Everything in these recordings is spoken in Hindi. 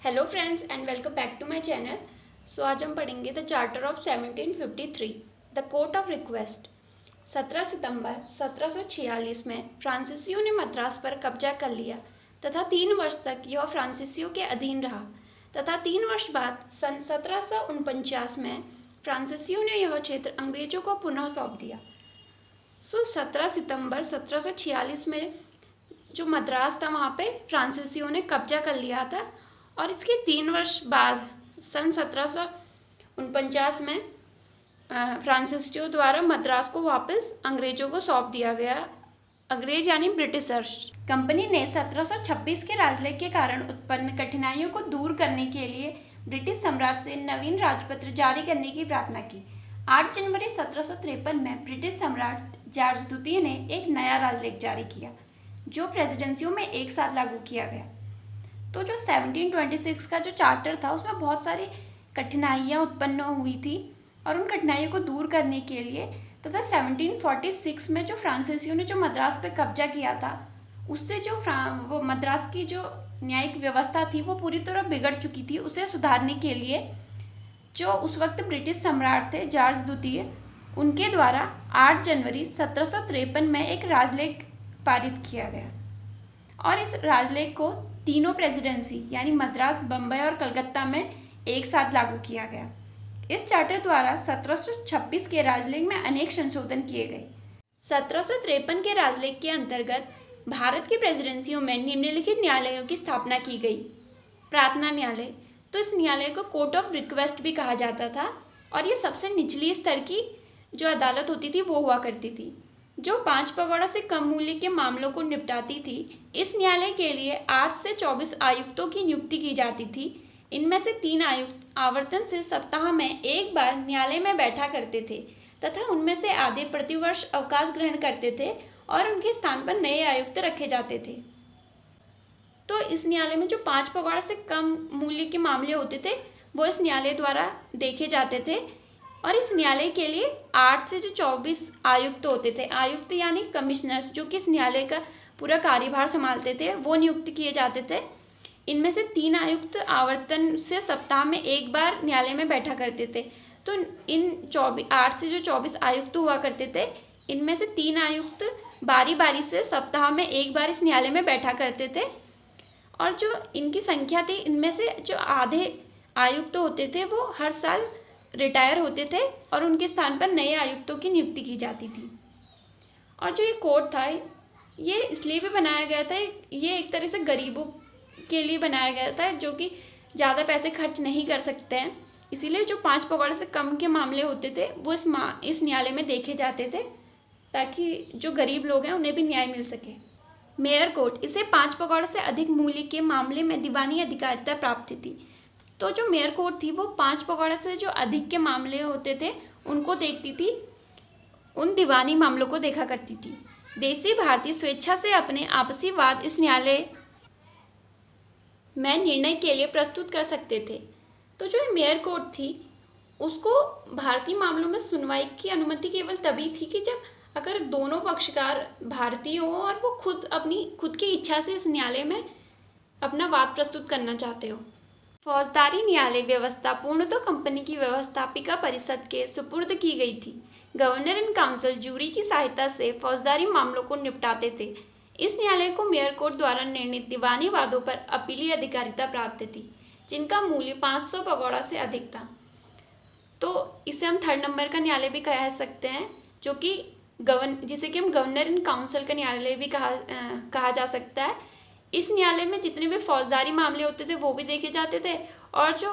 Hello friends and welcome back to my channel. So आज हम पढ़ेंगे the charter of 1753 the court of request. 17 सितंबर 1746 में फ्रांसीसियों ने मद्रास पर कब्जा कर लिया तथा 3 वर्ष तक यह फ्रांसीसियों के अधीन रहा तथा 3 वर्ष बाद सन 1749 में फ्रांसीसियों ने यह क्षेत्र अंग्रेजों को पुनः सौंप दिया। 17 सितंबर 1746 में जो मद्रास था वहाँ पे फ्रांसीसियों ने कब्जा कर लिया था और इसके 3 वर्ष बाद सन 1749 में फ्रांसीसियों द्वारा मद्रास को वापस अंग्रेजों को सौंप दिया गया। अंग्रेज यानी ब्रिटिशर्स। कंपनी ने 1726 के राजलेख के कारण उत्पन्न कठिनाइयों को दूर करने के लिए ब्रिटिश सम्राट से नवीन राजपत्र जारी करने की प्रार्थना की। 8 जनवरी 1753 में ब्रिटिश सम्राट जॉर्ज द्वितीय ने एक नया राजलेख जारी किया जो प्रेसिडेंसियों में एक साथ लागू किया गया। तो जो 1726 का जो चार्टर था उसमें बहुत सारी कठिनाइयाँ उत्पन्न हुई थी और उन कठिनाइयों को दूर करने के लिए तथा 1746 में जो फ्रांसीसियों ने जो मद्रास पे कब्जा किया था उससे जो वो मद्रास की जो न्यायिक व्यवस्था थी वो पूरी तरह बिगड़ चुकी थी। उसे सुधारने के लिए जो उस वक्त ब्रिटिश सम्राट थे जॉर्ज द्वितीय, उनके द्वारा 8 जनवरी 1753 में एक राजलेख पारित किया गया और इस राजलेख को तीनों प्रेसिडेंसी यानी मद्रास, बम्बई और कलकत्ता में एक साथ लागू किया गया। इस चार्टर द्वारा 1726 के राजलेख में अनेक संशोधन किए गए। 1753 के राजलेख के अंतर्गत भारत की प्रेसिडेंसियों में निम्नलिखित न्यायालयों की स्थापना की गई। प्रार्थना न्यायालय, तो इस न्यायालय को कोर्ट ऑफ रिक्वेस्ट भी कहा जाता था और ये सबसे निचली स्तर की जो अदालत होती थी वो हुआ करती थी जो 5 पगोड़ा से कम मूल्य के मामलों को निपटाती थी। इस न्यायालय के लिए 8 से 24 आयुक्तों की नियुक्ति की जाती थी। इनमें से 3 आयुक्त आवर्तन से सप्ताह में एक बार न्यायालय में बैठा करते थे तथा उनमें से आधे प्रतिवर्ष अवकाश ग्रहण करते थे और उनके स्थान पर नए आयुक्त रखे जाते थे। तो इस न्यायालय में जो 5 पगोड़ा से कम मूल्य के मामले होते थे वो इस न्यायालय द्वारा देखे जाते थे और इस न्यायालय के लिए 8 से जो 24 आयुक्त होते थे, आयुक्त यानी कमिश्नर्स, जो कि इस न्यायालय का पूरा कार्यभार संभालते थे, वो नियुक्त किए जाते थे। इनमें से 3 आयुक्त आवर्तन से सप्ताह में एक बार न्यायालय में बैठा करते थे। तो इन 8 से जो 24 आयुक्त हुआ करते थे, इनमें से 3 आयुक्त बारी बारी से सप्ताह में एक बार इस न्यायालय में बैठा करते थे और जो इनकी संख्या थी, इनमें से जो आधे आयुक्त होते थे वो हर साल रिटायर होते थे और उनके स्थान पर नए आयुक्तों की नियुक्ति की जाती थी। और जो ये कोर्ट था ये इसलिए भी बनाया गया था, ये एक तरह से गरीबों के लिए बनाया गया था जो कि ज़्यादा पैसे खर्च नहीं कर सकते हैं। इसीलिए जो 5 पगोड़े से कम के मामले होते थे वो इस न्यायालय में देखे जाते थे ताकि जो गरीब लोग हैं उन्हें भी न्याय मिल सके। मेयर कोर्ट, इसे 5 पगोड़े से अधिक मूल्य के मामले में दीवानी अधिकारिता प्राप्त थी। तो जो मेयर कोर्ट थी वो 5 पगोड़े से जो अधिक के मामले होते थे उनको देखती थी, उन दीवानी मामलों को देखा करती थी। देसी भारतीय स्वेच्छा से अपने आपसी वाद इस न्यायालय में निर्णय के लिए प्रस्तुत कर सकते थे। तो जो मेयर कोर्ट थी उसको भारतीय मामलों में सुनवाई की अनुमति केवल तभी थी कि जब अगर दोनों पक्षकार भारतीय हो और वो खुद की इच्छा से इस न्यायालय में अपना वाद प्रस्तुत करना चाहते हो। फौजदारी न्यायालय व्यवस्था पूर्णतः कंपनी की व्यवस्थापिका परिषद के सुपुर्द की गई थी। गवर्नर इन काउंसिल जूरी की सहायता से फौजदारी मामलों को निपटाते थे। इस न्यायालय को मेयर कोर्ट द्वारा निर्णित दीवानी वादों पर अपीली अधिकारिता प्राप्त थी जिनका मूल्य 500 पगोड़ा से अधिक था। तो इसे हम 3rd नंबर का न्यायालय भी कह सकते हैं जो कि जिसे कि हम गवर्नर इन काउंसिल का न्यायालय भी कहा जा सकता है। इस न्यायालय में जितने भी फौजदारी मामले होते थे वो भी देखे जाते थे और जो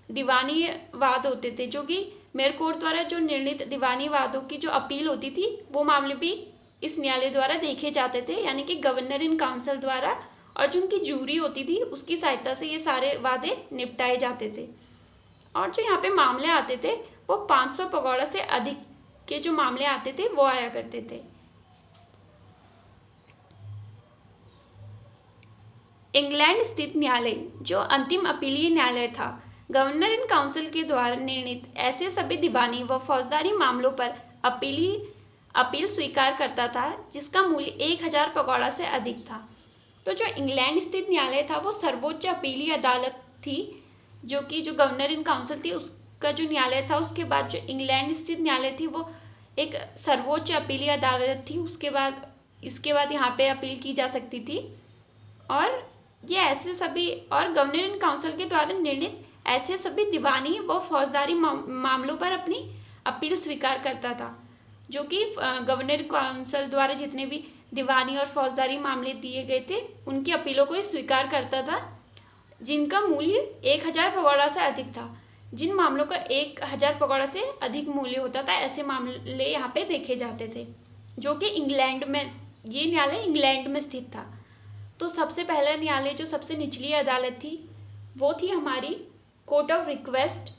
दीवानी वाद होते थे जो कि मेयर कोर्ट द्वारा जो निर्णित दीवानी वादों की जो अपील होती थी वो मामले भी इस न्यायालय द्वारा देखे जाते थे, यानी कि गवर्नर इन काउंसिल द्वारा और जो उनकी जूरी होती थी उसकी सहायता से ये सारे वादे निपटाए जाते थे। और जो यहाँ पे मामले आते थे वो 500 पगोड़ा से अधिक के जो मामले आते थे वो आया करते थे। इंग्लैंड स्थित न्यायालय जो अंतिम अपीलीय न्यायालय था, गवर्नर इन काउंसिल के द्वारा निर्णित ऐसे सभी दीवानी व फौजदारी मामलों पर अपील स्वीकार करता था जिसका मूल्य 1000 पगोड़ा से अधिक था। तो जो इंग्लैंड स्थित न्यायालय था वो सर्वोच्च अपीलीय अदालत थी, जो कि जो गवर्नर इन काउंसिल थी उसका जो न्यायालय था, उसके बाद जो इंग्लैंड स्थित न्यायालय थी वो एक सर्वोच्च अपीलीय अदालत थी। इसके बाद यहाँ पे अपील की जा सकती थी। और ये ऐसे सभी और गवर्नर इन काउंसिल के द्वारा निर्णित ऐसे सभी दीवानी व फौजदारी मामलों पर अपनी अपील स्वीकार करता था, जो कि गवर्नर काउंसिल द्वारा जितने भी दीवानी और फौजदारी मामले दिए गए थे उनकी अपीलों को स्वीकार करता था, जिनका मूल्य 1000 पगौड़ा से अधिक था। जिन मामलों का 1000 पगौड़ा से अधिक मूल्य होता था, ऐसे मामले यहाँ पे देखे जाते थे, जो कि इंग्लैंड में, ये न्यायालय इंग्लैंड में स्थित था। तो सबसे पहला न्यायालय जो सबसे निचली अदालत थी वो थी हमारी कोर्ट ऑफ रिक्वेस्ट,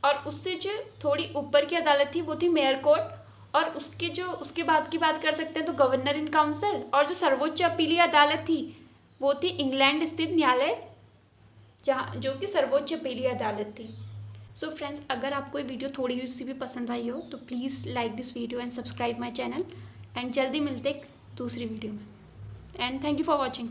और उससे जो थोड़ी ऊपर की अदालत थी वो थी मेयर कोर्ट, और उसके बाद की बात कर सकते हैं तो गवर्नर इन काउंसिल, और जो सर्वोच्च अपीलीय अदालत थी वो थी इंग्लैंड स्थित न्यायालय, जो कि सर्वोच्च अपीलीय अदालत थी। सो फ्रेंड्स, अगर आपको ये वीडियो थोड़ी सी भी पसंद आई हो तो please like this video and subscribe my channel, and जल्दी मिलते दूसरी वीडियो में, and thank you for watching.